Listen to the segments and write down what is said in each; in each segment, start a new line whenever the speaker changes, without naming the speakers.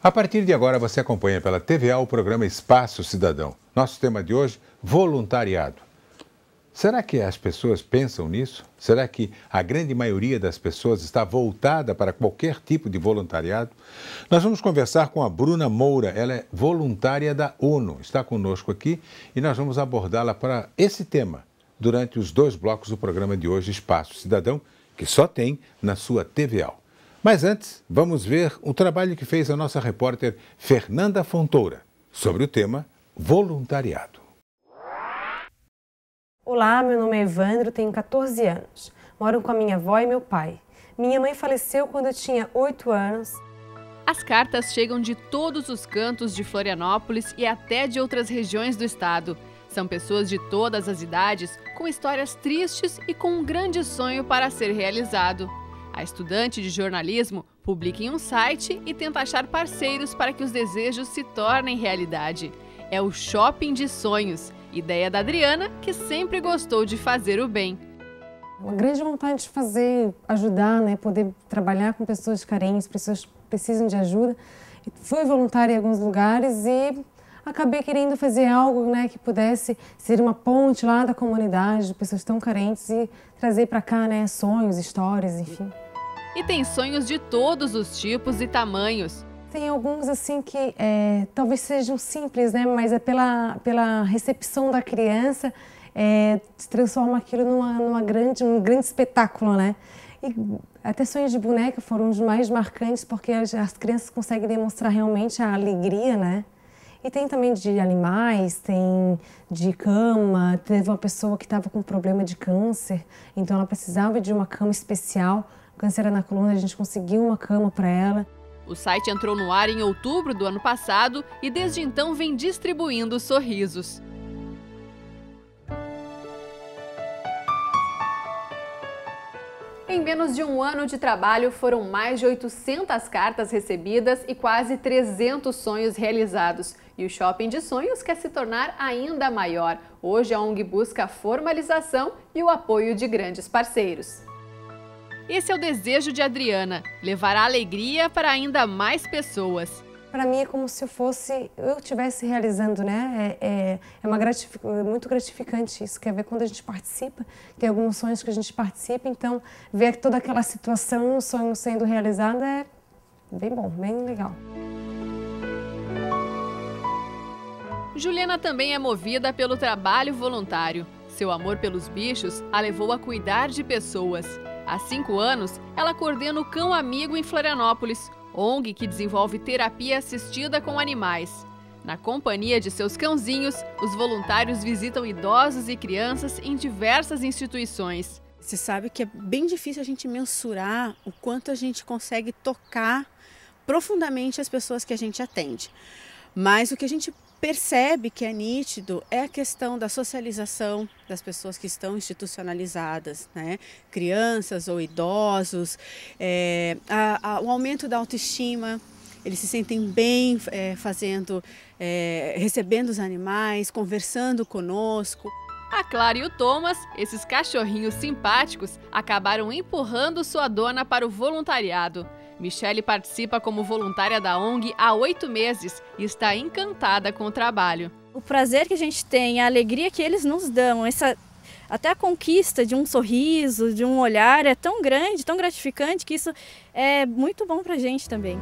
A partir de agora, você acompanha pela TVA o programa Espaço Cidadão. Nosso tema de hoje, voluntariado. Será que as pessoas pensam nisso? Será que a grande maioria das pessoas está voltada para qualquer tipo de voluntariado? Nós vamos conversar com a Bruna Moura, ela é voluntária da ONU, está conosco aqui e nós vamos abordá-la para esse tema durante os 2 blocos do programa de hoje, Espaço Cidadão, que só tem na sua TVA. Mas antes, vamos ver o trabalho que fez a nossa repórter Fernanda Fontoura sobre o tema voluntariado.
Olá, meu nome é Evandro, tenho 14 anos. Moro com a minha avó e meu pai. Minha mãe faleceu quando eu tinha 8 anos.
As cartas chegam de todos os cantos de Florianópolis e até de outras regiões do estado. São pessoas de todas as idades, com histórias tristes e com um grande sonho para ser realizado. A estudante de jornalismo publica em um site e tenta achar parceiros para que os desejos se tornem realidade. É o Shopping de Sonhos, ideia da Adriana, que sempre gostou de fazer o bem.
Uma grande vontade de fazer, ajudar, né? Poder trabalhar com pessoas carentes, pessoas que precisam de ajuda. Fui voluntária em alguns lugares e acabei querendo fazer algo, né, que pudesse ser uma ponte lá da comunidade, de pessoas tão carentes e trazer para cá, né, sonhos, histórias, enfim.
E tem sonhos de todos os tipos e tamanhos.
Tem alguns assim que talvez sejam simples, né, mas é pela recepção da criança, se transforma aquilo num grande espetáculo, né? E até sonhos de boneca foram os mais marcantes porque as crianças conseguem demonstrar realmente a alegria, né? E tem também de animais, tem de cama. Teve uma pessoa que estava com problema de câncer, então ela precisava de uma cama especial. O câncer era na coluna, a gente conseguiu uma cama para ela.
O site entrou no ar em outubro do ano passado e desde então vem distribuindo sorrisos. Em menos de um ano de trabalho, foram mais de 800 cartas recebidas e quase 300 sonhos realizados. E o Shopping de Sonhos quer se tornar ainda maior. Hoje a ONG busca a formalização e o apoio de grandes parceiros. Esse é o desejo de Adriana, levar a alegria para ainda mais pessoas.
Para mim é como se eu estivesse realizando, né? Muito gratificante isso. Quer ver quando a gente participa, tem alguns sonhos que a gente participa, então ver toda aquela situação, o sonho sendo realizado é bem bom, bem legal.
Juliana também é movida pelo trabalho voluntário. Seu amor pelos bichos a levou a cuidar de pessoas. Há 5 anos, ela coordena o Cão Amigo em Florianópolis, ONG que desenvolve terapia assistida com animais. Na companhia de seus cãozinhos, os voluntários visitam idosos e crianças em diversas instituições.
Você sabe que é bem difícil a gente mensurar o quanto a gente consegue tocar profundamente as pessoas que a gente atende. Mas o que a gente percebe que é nítido é a questão da socialização das pessoas que estão institucionalizadas, né? Crianças ou idosos, o aumento da autoestima, eles se sentem bem recebendo os animais, conversando conosco.
A Clara e o Thomas, esses cachorrinhos simpáticos, acabaram empurrando sua dona para o voluntariado. Michele participa como voluntária da ONG há 8 meses e está encantada com o trabalho.
O prazer que a gente tem, a alegria que eles nos dão, até a conquista de um sorriso, de um olhar é tão grande, tão gratificante que isso é muito bom para a gente também.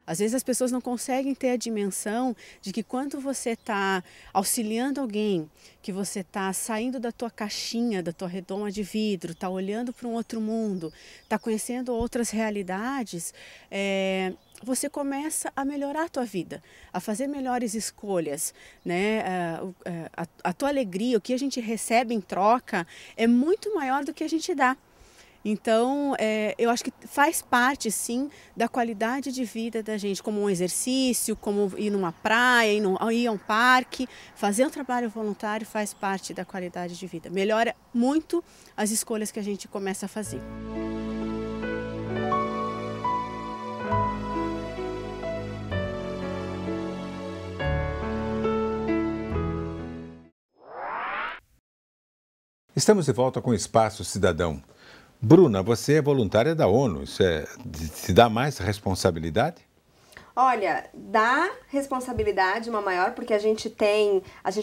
Às vezes as pessoas não conseguem ter a dimensão de que quando você está auxiliando alguém, que você está saindo da tua caixinha, da tua redoma de vidro, está olhando para um outro mundo, está conhecendo outras realidades, você começa a melhorar a tua vida, a fazer melhores escolhas, né? A tua alegria, o que a gente recebe em troca é muito maior do que a gente dá. Então, eu acho que faz parte, sim, da qualidade de vida da gente, como um exercício, como ir numa praia, ir a um parque. Fazer um trabalho voluntário faz parte da qualidade de vida. Melhora muito as escolhas que a gente começa a fazer.
Estamos de volta com o Espaço Cidadão. Bruna, você é voluntária da ONU, isso te dá mais responsabilidade?
Olha, dá responsabilidade uma maior, porque a gente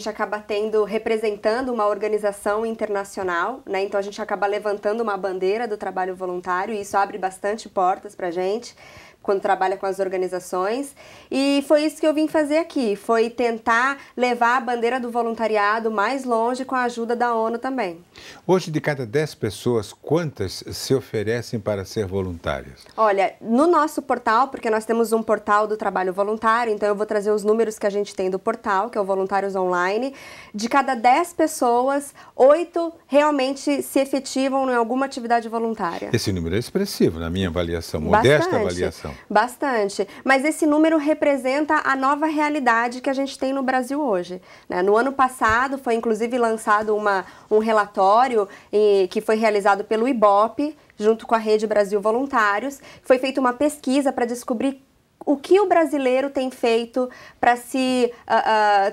acaba representando uma organização internacional, né? Então a gente acaba levantando uma bandeira do trabalho voluntário e isso abre bastante portas pra gente quando trabalha com as organizações, e foi isso que eu vim fazer aqui, foi tentar levar a bandeira do voluntariado mais longe com a ajuda da ONU também.
Hoje, de cada 10 pessoas, quantas se oferecem para ser voluntárias?
Olha, no nosso portal, porque nós temos um portal do trabalho voluntário, então eu vou trazer os números que a gente tem do portal, que é o Voluntários Online, de cada 10 pessoas, 8 realmente se efetivam em alguma atividade voluntária.
Esse número é expressivo, na minha avaliação, modesta avaliação.
Bastante, mas esse número representa a nova realidade que a gente tem no Brasil hoje, né? No ano passado foi inclusive lançado um relatório que foi realizado pelo Ibope, junto com a Rede Brasil Voluntários. Foi feita uma pesquisa para descobrir o que o brasileiro tem feito para se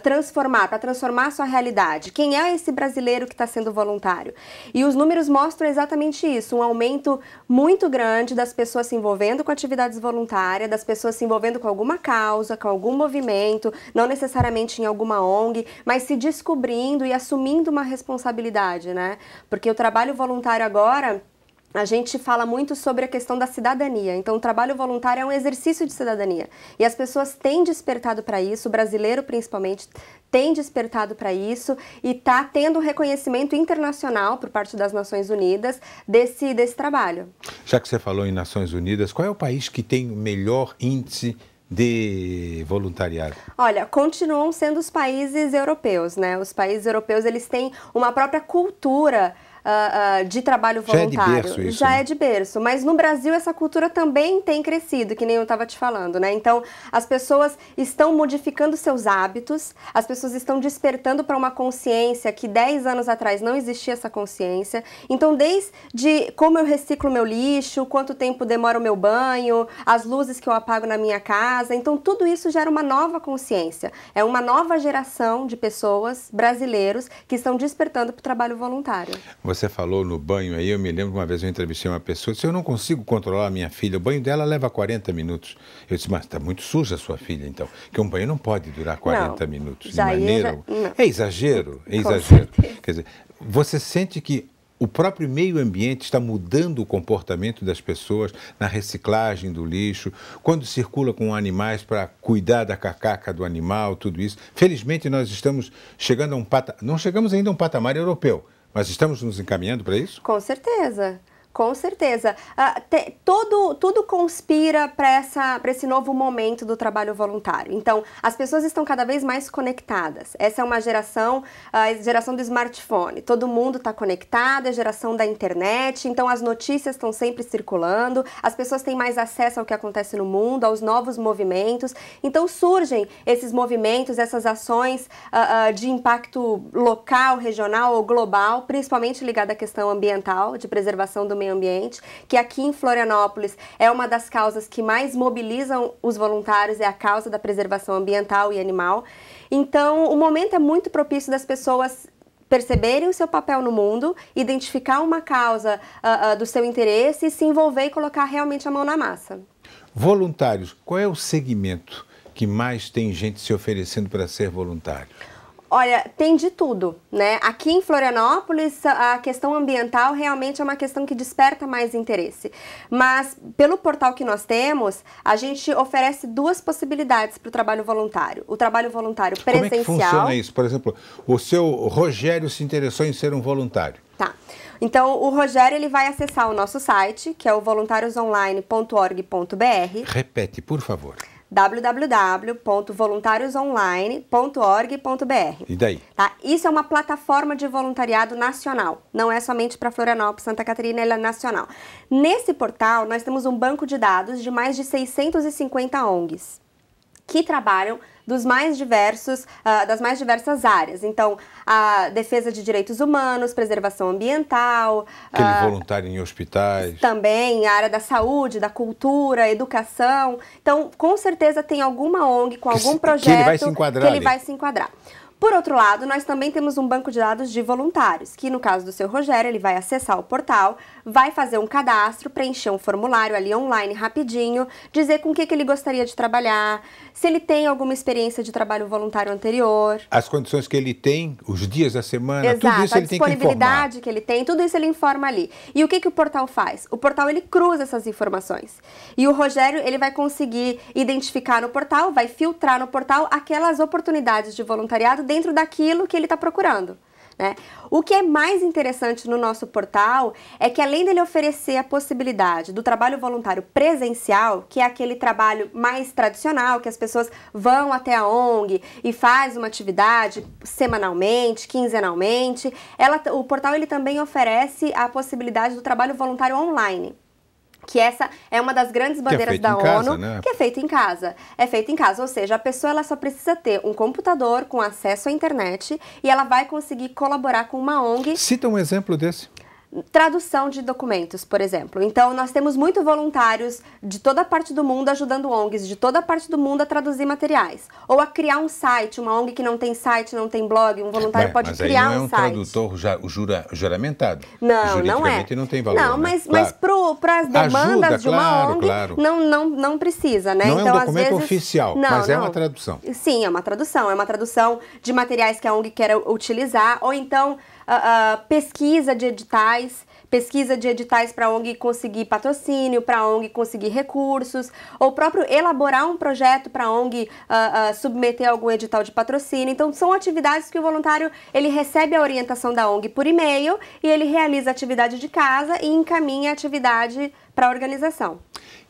transformar, para transformar a sua realidade. Quem é esse brasileiro que está sendo voluntário? E os números mostram exatamente isso, um aumento muito grande das pessoas se envolvendo com atividades voluntárias, das pessoas se envolvendo com alguma causa, com algum movimento, não necessariamente em alguma ONG, mas se descobrindo e assumindo uma responsabilidade, né? Porque o trabalho voluntário agora, a gente fala muito sobre a questão da cidadania, então o trabalho voluntário é um exercício de cidadania e as pessoas têm despertado para isso, o brasileiro principalmente tem despertado para isso e está tendo reconhecimento internacional por parte das Nações Unidas desse trabalho.
Já que você falou em Nações Unidas, qual é o país que tem o melhor índice de voluntariado? Olha,
continuam sendo os países europeus, né? Os países europeus, eles têm uma própria cultura de trabalho voluntário.
Já é de berço isso,
já
né?
é de berço, mas no Brasil essa cultura também tem crescido, que nem eu estava te falando, né? Então, as pessoas estão modificando seus hábitos, as pessoas estão despertando para uma consciência que 10 anos atrás não existia essa consciência. Então, desde como eu reciclo meu lixo, quanto tempo demora o meu banho, as luzes que eu apago na minha casa, então tudo isso gera uma nova consciência. É uma nova geração de pessoas, brasileiros, que estão despertando para o trabalho voluntário.
Você falou no banho aí, eu me lembro que uma vez eu entrevistei uma pessoa, disse, eu não consigo controlar a minha filha, o banho dela leva 40 minutos. Eu disse, mas está muito suja a sua filha então, que um banho não pode durar 40 minutos, de maneira... É exagero, é exagero. Quer dizer, você sente que o próprio meio ambiente está mudando o comportamento das pessoas na reciclagem do lixo, quando circula com animais para cuidar da cacaca do animal, tudo isso. Felizmente nós estamos chegando a um patamar, não chegamos ainda a um patamar europeu, mas estamos nos encaminhando para isso?
Com certeza. Com certeza. Tudo conspira para esse novo momento do trabalho voluntário. Então, as pessoas estão cada vez mais conectadas. Essa é uma geração, a geração do smartphone. Todo mundo está conectado, é a geração da internet, então as notícias estão sempre circulando, as pessoas têm mais acesso ao que acontece no mundo, aos novos movimentos. Então, surgem esses movimentos, essas ações de impacto local, regional ou global, principalmente ligada à questão ambiental, de preservação do meio ambiente, que aqui em Florianópolis é uma das causas que mais mobilizam os voluntários, é a causa da preservação ambiental e animal. Então, o momento é muito propício das pessoas perceberem o seu papel no mundo, identificar uma causa do seu interesse e se envolver e colocar realmente a mão na massa.
Voluntários, qual é o segmento que mais tem gente se oferecendo para ser voluntário?
Olha, tem de tudo, né? Aqui em Florianópolis, a questão ambiental realmente é uma questão que desperta mais interesse. Mas, pelo portal que nós temos, a gente oferece duas possibilidades para o trabalho voluntário. O trabalho voluntário presencial...
Como é que funciona isso? Por exemplo, o seu Rogério se interessou em ser um voluntário.
Tá. Então, o Rogério ele vai acessar o nosso site, que é o voluntariosonline.org.br.
Repete, por favor.
www.voluntariosonline.org.br.
E daí?
Tá? Isso é uma plataforma de voluntariado nacional, não é somente para Florianópolis, Santa Catarina, ela é nacional. Nesse portal, nós temos um banco de dados de mais de 650 ONGs que trabalham das mais diversas áreas. Então, a defesa de direitos humanos, preservação ambiental...
Aquele voluntário em hospitais.
Também, a área da saúde, da cultura, educação. Então, com certeza tem alguma ONG com algum projeto
que ele vai se enquadrar.
Que ele vai se enquadrar. Por outro lado, nós também temos um banco de dados de voluntários, que no caso do seu Rogério, ele vai acessar o portal, vai fazer um cadastro, preencher um formulário ali online rapidinho, dizer com o que ele gostaria de trabalhar, se ele tem alguma experiência de trabalho voluntário anterior.
As condições que ele tem, os dias da semana,
Exato,
tudo isso ele tem que informar.
A disponibilidade que ele tem, tudo isso ele informa ali. E o que o portal faz? O portal ele cruza essas informações. E o Rogério ele vai conseguir identificar no portal, vai filtrar no portal aquelas oportunidades de voluntariado dentro daquilo que ele está procurando. Né? O que é mais interessante no nosso portal é que, além dele oferecer a possibilidade do trabalho voluntário presencial, que é aquele trabalho mais tradicional, que as pessoas vão até a ONG e faz uma atividade semanalmente, quinzenalmente, o portal ele também oferece a possibilidade do trabalho voluntário online. Que essa é uma das grandes bandeiras da ONU,
casa, né?
Que é feito em casa. É feito em casa, ou seja, a pessoa ela só precisa ter um computador com acesso à internet e ela vai conseguir colaborar com uma ONG.
Cita um exemplo desse.
Tradução de documentos, por exemplo. Então, nós temos muitos voluntários de toda a parte do mundo ajudando ONGs de toda a parte do mundo a traduzir materiais. Ou a criar um site, uma ONG que não tem site, não tem blog, um voluntário pode criar um site.
Mas aí não é um tradutor juramentado.
Não, não é.
Não tem valor.
Não, mas para as demandas de uma ONG, não precisa, né?
Não
então,
é um documento
às vezes,
oficial, mas é uma tradução.
Sim, é uma tradução de materiais que a ONG quer utilizar, ou então pesquisa de editais para a ONG conseguir patrocínio, para a ONG conseguir recursos, ou próprio elaborar um projeto para a ONG submeter algum edital de patrocínio. Então, são atividades que o voluntário ele recebe a orientação da ONG por e-mail e ele realiza a atividade de casa e encaminha a atividade para a organização.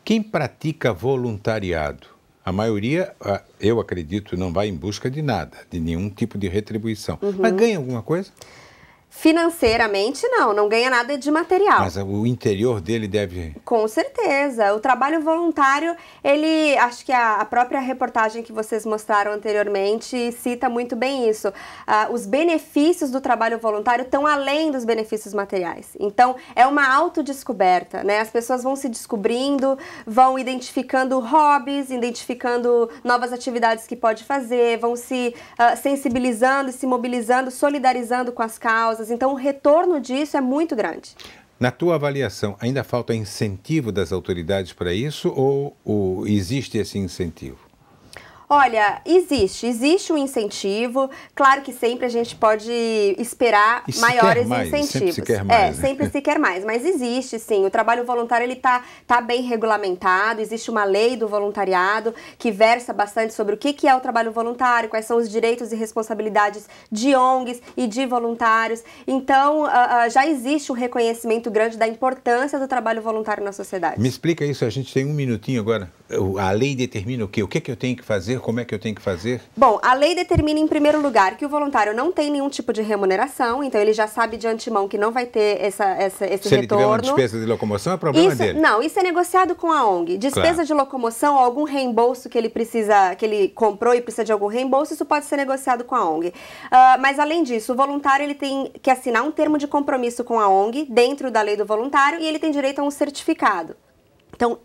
Quem pratica voluntariado, a maioria, eu acredito, não vai em busca de nada, de nenhum tipo de retribuição. Mas ganha alguma coisa?
Financeiramente, não ganha nada de material.
Mas o interior dele deve...
Com certeza. O trabalho voluntário, acho que a própria reportagem que vocês mostraram anteriormente cita muito bem isso. Os benefícios do trabalho voluntário estão além dos benefícios materiais. Então, é uma autodescoberta, né? As pessoas vão se descobrindo, vão identificando hobbies, identificando novas atividades que pode fazer, vão se sensibilizando, se mobilizando, solidarizando com as causas. Então, o retorno disso é muito grande.
Na tua avaliação, ainda falta incentivo das autoridades para isso ou existe esse incentivo?
Olha, existe um incentivo, claro que sempre a gente pode esperar maiores incentivos.
Sempre se quer mais.
Sempre se quer mais, mas existe sim, o trabalho voluntário ele tá bem regulamentado, existe uma lei do voluntariado que versa bastante sobre o que é o trabalho voluntário, quais são os direitos e responsabilidades de ONGs e de voluntários, então já existe um reconhecimento grande da importância do trabalho voluntário na sociedade.
Me explica isso, a gente tem um minutinho agora, a lei determina o quê? O que eu tenho que fazer? Como é que eu tenho que fazer?
Bom, a lei determina em primeiro lugar que o voluntário não tem nenhum tipo de remuneração, então ele já sabe de antemão que não vai ter esse retorno.
Se ele tiver uma despesa de locomoção, é problema dele.
Não, isso é negociado com a ONG. Despesa de locomoção, algum reembolso que ele comprou e precisa de algum reembolso, isso pode ser negociado com a ONG. Mas além disso, o voluntário ele tem que assinar um termo de compromisso com a ONG dentro da lei do voluntário e ele tem direito a um certificado. Então,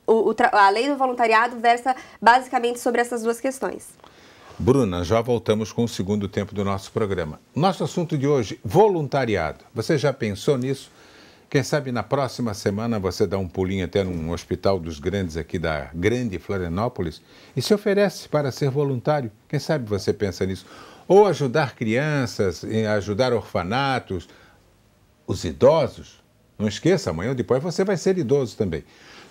a lei do voluntariado versa basicamente sobre essas duas questões.
Bruna, já voltamos com o segundo tempo do nosso programa. Nosso assunto de hoje, voluntariado. Você já pensou nisso? Quem sabe na próxima semana você dá um pulinho até num hospital dos grandes aqui da grande Florianópolis e se oferece para ser voluntário. Quem sabe você pensa nisso? Ou ajudar crianças, ajudar orfanatos, os idosos. Não esqueça, amanhã ou depois você vai ser idoso também.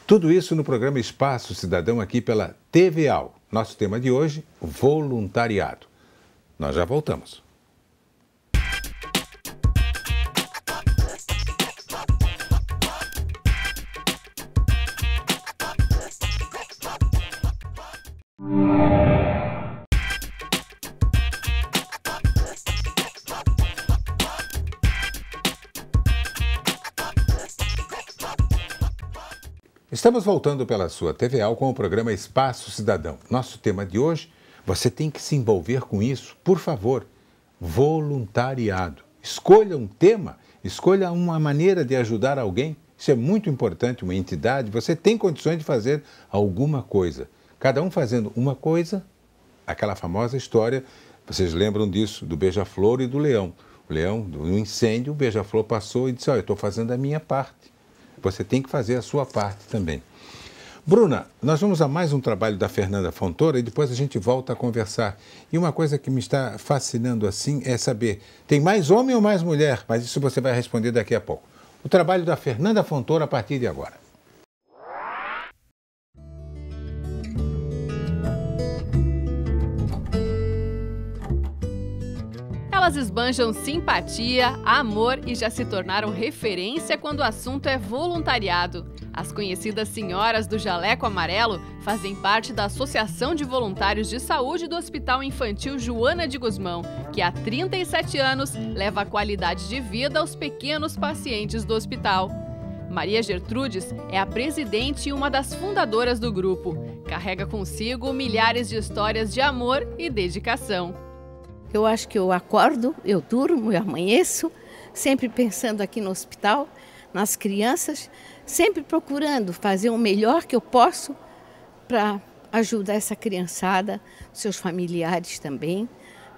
Tudo isso no programa Espaço Cidadão aqui pela TVAL. Nosso tema de hoje, voluntariado. Nós já voltamos. Estamos voltando pela sua TVAL com o programa Espaço Cidadão. Nosso tema de hoje, você tem que se envolver com isso, por favor, voluntariado. Escolha um tema, escolha uma maneira de ajudar alguém. Isso é muito importante, uma entidade, você tem condições de fazer alguma coisa. Cada um fazendo uma coisa, aquela famosa história Vocês lembram disso, do beija-flor e do leão. O leão, no incêndio, o beija-flor passou e disse, olha, eu estou fazendo a minha parte. Você tem que fazer a sua parte também. Bruna, nós vamos a mais um trabalho da Fernanda Fontoura e depois a gente volta a conversar. E uma coisa que me está fascinando assim é saber, tem mais homem ou mais mulher? Mas isso você vai responder daqui a pouco. O trabalho da Fernanda Fontoura a partir de agora.
Elas esbanjam simpatia, amor e já se tornaram referência quando o assunto é voluntariado. As conhecidas senhoras do jaleco amarelo fazem parte da Associação de Voluntários de Saúde do Hospital Infantil Joana de Guzmão, que há 37 anos leva a qualidade de vida aos pequenos pacientes do hospital. Maria Gertrudes é a presidente e uma das fundadoras do grupo. Carrega consigo milhares de histórias de amor e dedicação.
Eu acho que eu acordo, eu durmo, eu amanheço, sempre pensando aqui no hospital, nas crianças, sempre procurando fazer o melhor que eu posso para ajudar essa criançada, seus familiares também,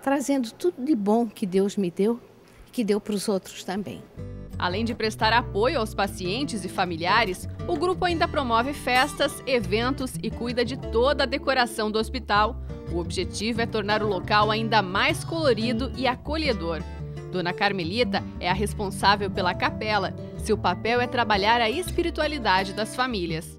trazendo tudo de bom que Deus me deu e que deu para os outros também.
Além de prestar apoio aos pacientes e familiares, o grupo ainda promove festas, eventos e cuida de toda a decoração do hospital. O objetivo é tornar o local ainda mais colorido e acolhedor. Dona Carmelita é a responsável pela capela. Seu papel é trabalhar a espiritualidade das famílias.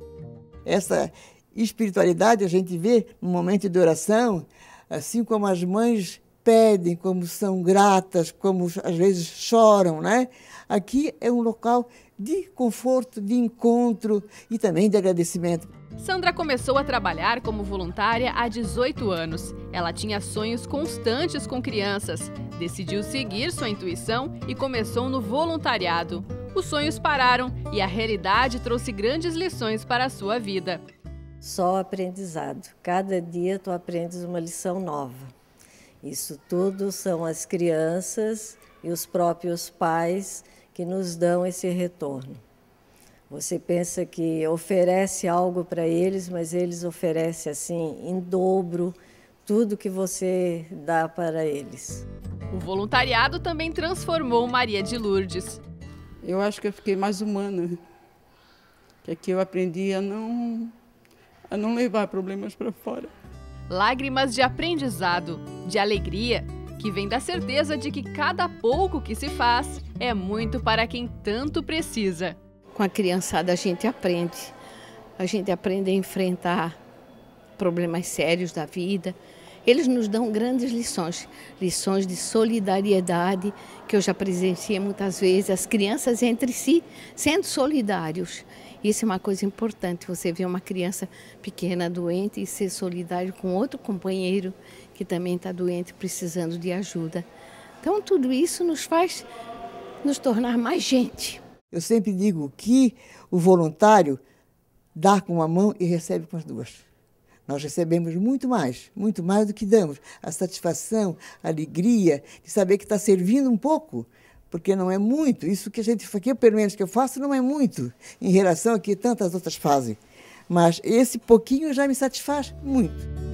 Essa espiritualidade a gente vê no momento de oração, assim como as mães pedem, como são gratas, como às vezes choram, né? Aqui é um local de conforto, de encontro e também de agradecimento.
Sandra começou a trabalhar como voluntária há 18 anos. Ela tinha sonhos constantes com crianças. Decidiu seguir sua intuição e começou no voluntariado. Os sonhos pararam e a realidade trouxe grandes lições para a sua vida.
Só aprendizado. Cada dia tu aprendes uma lição nova. Isso tudo são as crianças e os próprios pais que nos dão esse retorno. Você pensa que oferece algo para eles, mas eles oferecem assim em dobro tudo que você dá para eles.
O voluntariado também transformou Maria de Lourdes.
Eu acho que eu fiquei mais humana, que aqui eu aprendi a não levar problemas para fora.
Lágrimas de aprendizado, de alegria, que vem da certeza de que cada pouco que se faz é muito para quem tanto precisa.
Com a criançada a gente aprende a enfrentar problemas sérios da vida. Eles nos dão grandes lições de solidariedade, que eu já presenciei muitas vezes, as crianças entre si sendo solidários. Isso é uma coisa importante, você ver uma criança pequena doente e ser solidário com outro companheiro que também está doente, precisando de ajuda. Então tudo isso nos faz nos tornar mais gente.
Eu sempre digo que o voluntário dá com uma mão e recebe com as duas. Nós recebemos muito mais do que damos. A satisfação, a alegria de saber que está servindo um pouco, porque não é muito. Isso que a gente aqui, pelo menos que eu faço, não é muito em relação a que tantas outras fazem. Mas esse pouquinho já me satisfaz muito.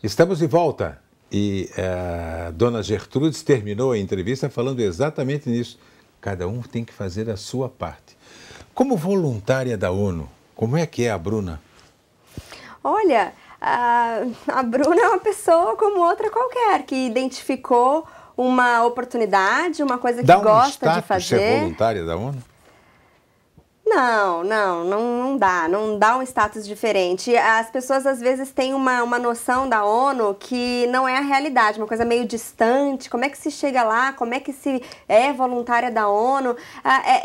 Estamos de volta e a dona Gertrudes terminou a entrevista falando exatamente nisso. Cada um tem que fazer a sua parte. Como voluntária da ONU, como é que é a Bruna?
Olha, a Bruna é uma pessoa como outra qualquer, que identificou uma oportunidade, uma coisa que gosta de fazer.
Ser voluntária da ONU?
Não dá um status diferente. As pessoas às vezes têm uma noção da ONU que não é a realidade, uma coisa meio distante. Como é que se chega lá? Como é que se é voluntária da ONU?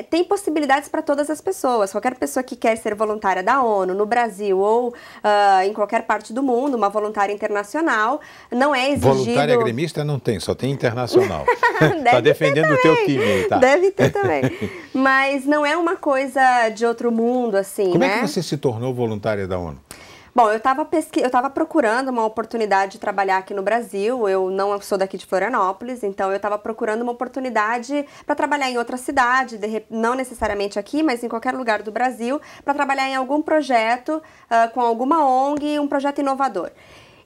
Tem possibilidades para todas as pessoas. Qualquer pessoa que quer ser voluntária da ONU no Brasil ou em qualquer parte do mundo, uma voluntária internacional, não é exigido...
Voluntária gremista não tem, só tem internacional. Está defendendo o teu time aí, tá?
Deve ter também. Mas não é uma coisa de outro mundo, assim,
Como
né?
é que você se tornou voluntária da ONU?
Bom, eu estava procurando uma oportunidade de trabalhar aqui no Brasil. Eu não sou daqui de Florianópolis, então eu estava procurando uma oportunidade para trabalhar em outra cidade, não necessariamente aqui, mas em qualquer lugar do Brasil, para trabalhar em algum projeto com alguma ONG, um projeto inovador.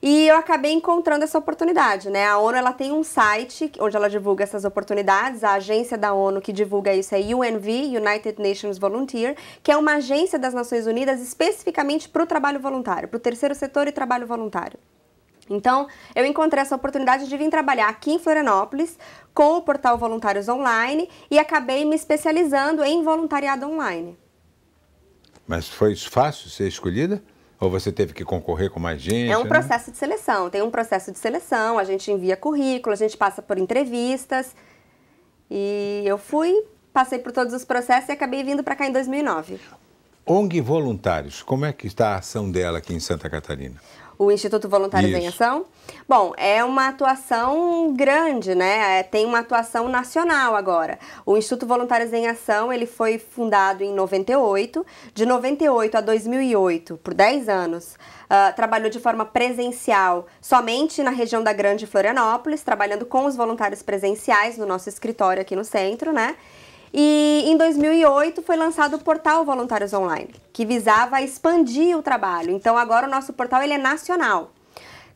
E eu acabei encontrando essa oportunidade, né? A ONU, ela tem um site onde ela divulga essas oportunidades. A agência da ONU que divulga isso é UNV, United Nations Volunteer, que é uma agência das Nações Unidas especificamente para o trabalho voluntário, para o terceiro setor e trabalho voluntário. Então, eu encontrei essa oportunidade de vir trabalhar aqui em Florianópolis com o portal Voluntários Online e acabei me especializando em voluntariado online.
Mas foi fácil ser escolhida? Ou você teve que concorrer com mais gente?
É um processo de seleção, tem um processo de seleção, a gente envia currículo, a gente passa por entrevistas. E eu passei por todos os processos e acabei vindo para cá em 2009.
ONG Voluntários, como é que está a ação dela aqui em Santa Catarina?
O Instituto Voluntários em Ação? Bom, é uma atuação grande, né? Tem uma atuação nacional agora. O Instituto Voluntários em Ação, ele foi fundado em 98. De 98 a 2008, por 10 anos, trabalhou de forma presencial somente na região da Grande Florianópolis, trabalhando com os voluntários presenciais no nosso escritório aqui no centro, né? E em 2008 foi lançado o portal Voluntários Online, que visava expandir o trabalho. Então agora o nosso portal ele é nacional,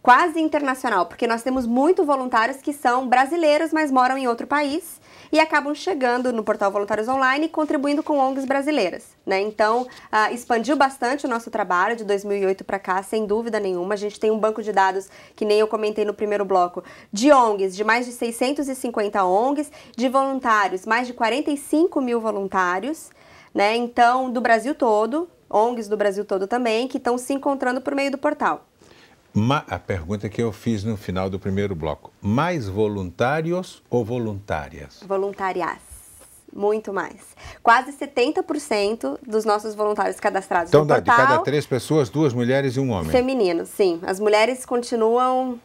quase internacional, porque nós temos muitos voluntários que são brasileiros, mas moram em outro país e acabam chegando no portal Voluntários Online e contribuindo com ONGs brasileiras, né? Então, expandiu bastante o nosso trabalho de 2008 para cá, sem dúvida nenhuma. A gente tem um banco de dados, que nem eu comentei no primeiro bloco, de ONGs, de mais de 650 ONGs, de voluntários, mais de 45 mil voluntários, né? Então, do Brasil todo, ONGs do Brasil todo também, que estão se encontrando por meio do portal.
A pergunta que eu fiz no final do primeiro bloco. Mais voluntários ou voluntárias?
Voluntarias. Muito mais. Quase 70% dos nossos voluntários cadastrados
no
portal...
Então, de cada 3 pessoas, 2 mulheres e 1 homem.
Femininos, sim. As mulheres continuam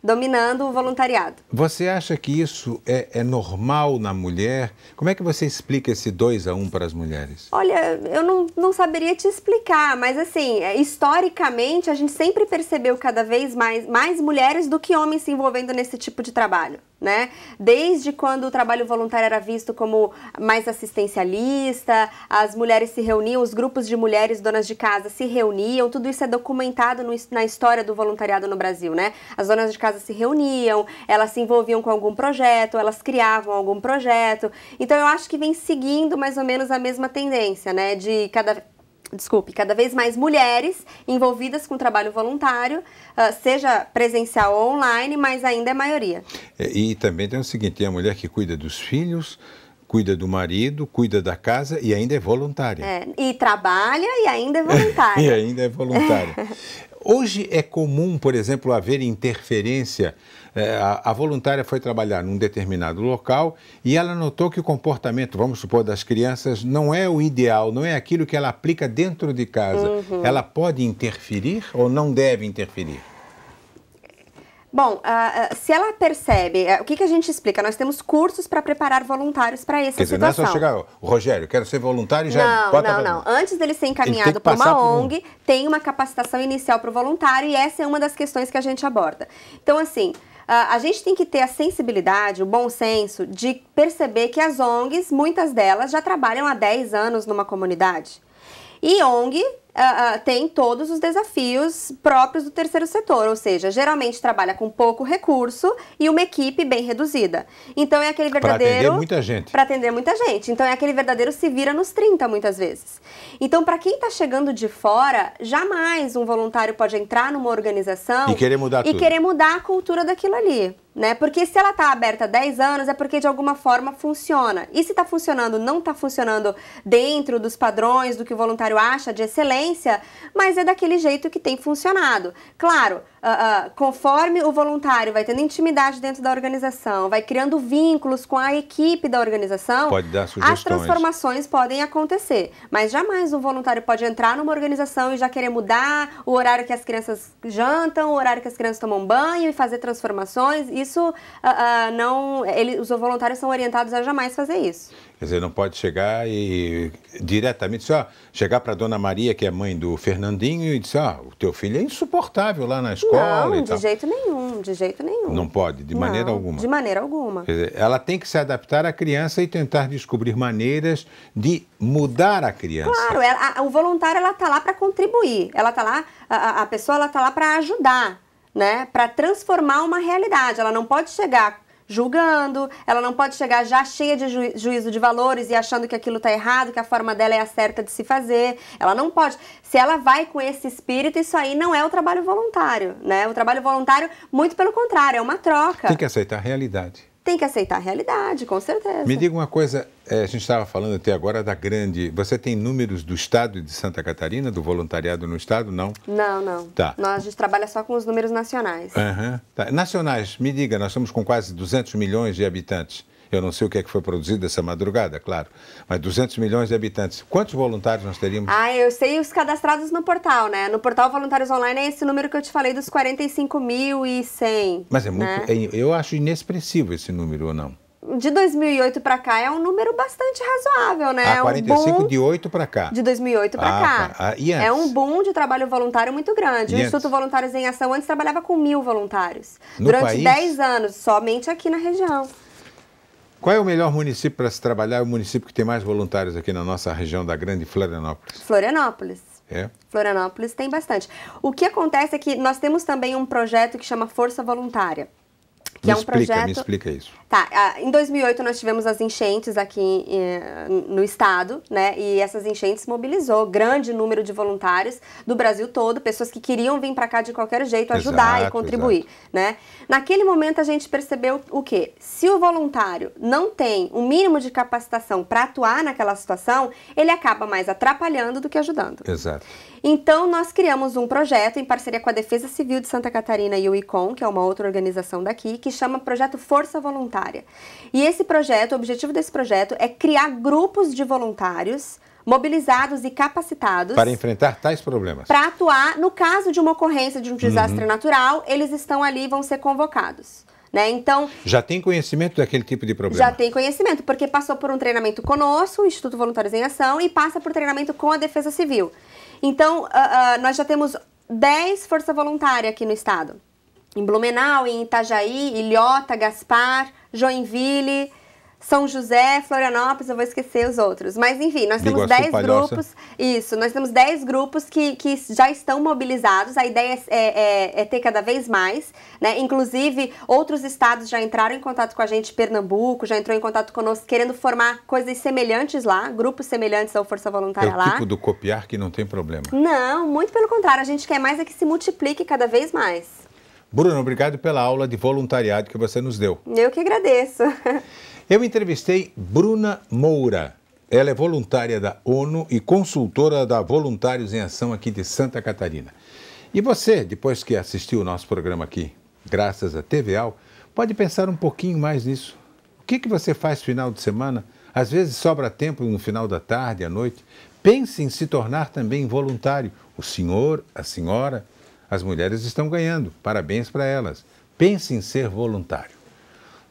dominando o voluntariado.
Você acha que isso é normal na mulher? Como é que você explica esse 2-1 para as mulheres?
Olha, eu não saberia te explicar, mas assim, historicamente a gente sempre percebeu cada vez mais mulheres do que homens se envolvendo nesse tipo de trabalho, né? Desde quando o trabalho voluntário era visto como mais assistencialista, as mulheres se reuniam, os grupos de mulheres donas de casa se reuniam, tudo isso é documentado na história do voluntariado no Brasil, né? As donas de casa se reuniam, elas se envolviam com algum projeto, elas criavam algum projeto. Então eu acho que vem seguindo mais ou menos a mesma tendência, né? De cada vez mais mulheres envolvidas com trabalho voluntário, seja presencial ou online, mas ainda é maioria.
E também tem o seguinte, tem a mulher que cuida dos filhos, cuida do marido, cuida da casa e ainda é voluntária.
E trabalha e ainda é voluntária.
E ainda é voluntária. Hoje é comum, por exemplo, haver interferência. A voluntária foi trabalhar num determinado local e ela notou que o comportamento, vamos supor, das crianças não é o ideal, não é aquilo que ela aplica dentro de casa. Ela pode interferir ou não deve interferir?
Bom, se ela percebe, o que a gente explica? Nós temos cursos para preparar voluntários para essa situação.
Quer dizer, não é só chegar, Rogério, quero ser voluntário e já bota...
Não. Antes dele ser encaminhado para uma ONG, tem uma capacitação inicial para o voluntário e essa é uma das questões que a gente aborda. Então, assim, a gente tem que ter a sensibilidade, o bom senso de perceber que as ONGs, muitas delas, já trabalham há 10 anos numa comunidade. E ONG tem todos os desafios próprios do terceiro setor, ou seja, geralmente trabalha com pouco recurso e uma equipe bem reduzida. Então é aquele verdadeiro...
Para atender muita gente.
Para atender muita gente. Então é aquele verdadeiro se vira nos 30 muitas vezes. Então para quem está chegando de fora, jamais um voluntário pode entrar numa organização...
E querer mudar tudo.
E querer mudar a cultura daquilo ali. Né? Porque se ela está aberta há 10 anos é porque de alguma forma funciona. E se está funcionando, não está funcionando dentro dos padrões do que o voluntário acha de excelência, mas é daquele jeito que tem funcionado. Claro, conforme o voluntário vai tendo intimidade dentro da organização, vai criando vínculos com a equipe da organização,
pode dar sugestões.
As transformações podem acontecer. Mas jamais um voluntário pode entrar numa organização e já querer mudar o horário que as crianças jantam, o horário que as crianças tomam banho e fazer transformações. Isso os voluntários são orientados a jamais fazer isso.
Quer dizer, não pode chegar e diretamente, só chegar para a Dona Maria, que é mãe do Fernandinho, e dizer, o teu filho é insuportável lá na escola.
Não,
e
de
tal.
jeito nenhum, de jeito nenhum.
Não pode, de maneira alguma.
De maneira alguma.
Quer dizer, ela tem que se adaptar à criança e tentar descobrir maneiras de mudar a criança.
Claro, o voluntário ela está lá para contribuir, ela tá lá, a pessoa ela está lá para ajudar, né? Para transformar uma realidade. Ela não pode chegar julgando, ela não pode chegar já cheia de juízo de valores e achando que aquilo está errado, que a forma dela é a certa de se fazer. Ela não pode. Se ela vai com esse espírito, isso aí não é o trabalho voluntário, né? O trabalho voluntário, muito pelo contrário, é uma troca.
Tem que aceitar a realidade.
Tem que aceitar a realidade, com certeza.
Me diga uma coisa, a gente estava falando até agora da grande... Você tem números do estado de Santa Catarina, do voluntariado no estado, não?
Não.
Tá.
A gente trabalha só com os números nacionais.
Tá. Nacionais, me diga, nós estamos com quase 200 milhões de habitantes. Eu não sei o que é que foi produzido essa madrugada, claro, mas 200 milhões de habitantes. Quantos voluntários nós teríamos?
Eu sei os cadastrados no portal, né? No portal Voluntários Online é esse número que eu te falei dos 45.100.
Mas é muito,
né?
Eu acho inexpressivo esse número, ou não?
De 2008 para cá é um número bastante razoável, né?
45
boom
de 8 para cá.
De 2008 para cá.
Tá. E antes?
É um boom de trabalho voluntário muito grande. O Instituto Voluntários em Ação antes trabalhava com 1.000 voluntários. Durante 10 anos, somente aqui na região.
Qual é o melhor município para se trabalhar? É o município que tem mais voluntários aqui na nossa região da grande Florianópolis.
Florianópolis.
É?
Florianópolis tem bastante. O que acontece é que nós temos também um projeto que chama Força Voluntária. Que
Me explica isso.
Tá, em 2008 nós tivemos as enchentes aqui no estado, né? E essas enchentes mobilizou grande número de voluntários do Brasil todo, pessoas que queriam vir para cá de qualquer jeito, ajudar e contribuir, né? Naquele momento a gente percebeu o quê? Se o voluntário não tem um mínimo de capacitação para atuar naquela situação, ele acaba mais atrapalhando do que ajudando.
Exato.
Então, nós criamos um projeto em parceria com a Defesa Civil de Santa Catarina e o ICOM, que é uma outra organização daqui, que chama Projeto Força Voluntária. E esse projeto, o objetivo desse projeto é criar grupos de voluntários mobilizados e capacitados
para enfrentar tais problemas.
Para atuar no caso de uma ocorrência de um desastre natural, eles estão ali e vão ser convocados. Né? Então,
já tem conhecimento daquele tipo de problema?
Já tem conhecimento, porque passou por um treinamento conosco, o Instituto Voluntários em Ação, e passa por treinamento com a Defesa Civil. Então, nós já temos 10 Força Voluntária aqui no estado. Em Blumenau, em Itajaí, Ilhota, Gaspar, Joinville, São José, Florianópolis, eu vou esquecer os outros. Mas, enfim, nós temos 10 grupos. Isso, nós temos 10 grupos que já estão mobilizados. A ideia é ter cada vez mais, né? Inclusive, outros estados já entraram em contato com a gente, Pernambuco já entrou em contato conosco, querendo formar coisas semelhantes lá, grupos semelhantes ao Força Voluntária lá.
É o tipo do copiar que não tem problema.
Não, muito pelo contrário. A gente quer mais é que se multiplique cada vez mais.
Bruno, obrigado pela aula de voluntariado que você nos deu.
Eu que agradeço.
Eu entrevistei Bruna Moura. Ela é voluntária da ONU e consultora da Voluntários em Ação aqui de Santa Catarina. E você, depois que assistiu o nosso programa aqui, graças à TVAL, pode pensar um pouquinho mais nisso. O que você faz no final de semana? Às vezes sobra tempo no final da tarde, à noite. Pense em se tornar também voluntário. O senhor, a senhora, as mulheres estão ganhando. Parabéns para elas. Pense em ser voluntário.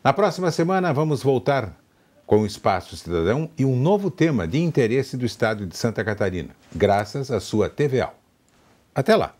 Na próxima semana vamos voltar com o Espaço Cidadão e um novo tema de interesse do estado de Santa Catarina, graças à sua TVAL. Até lá!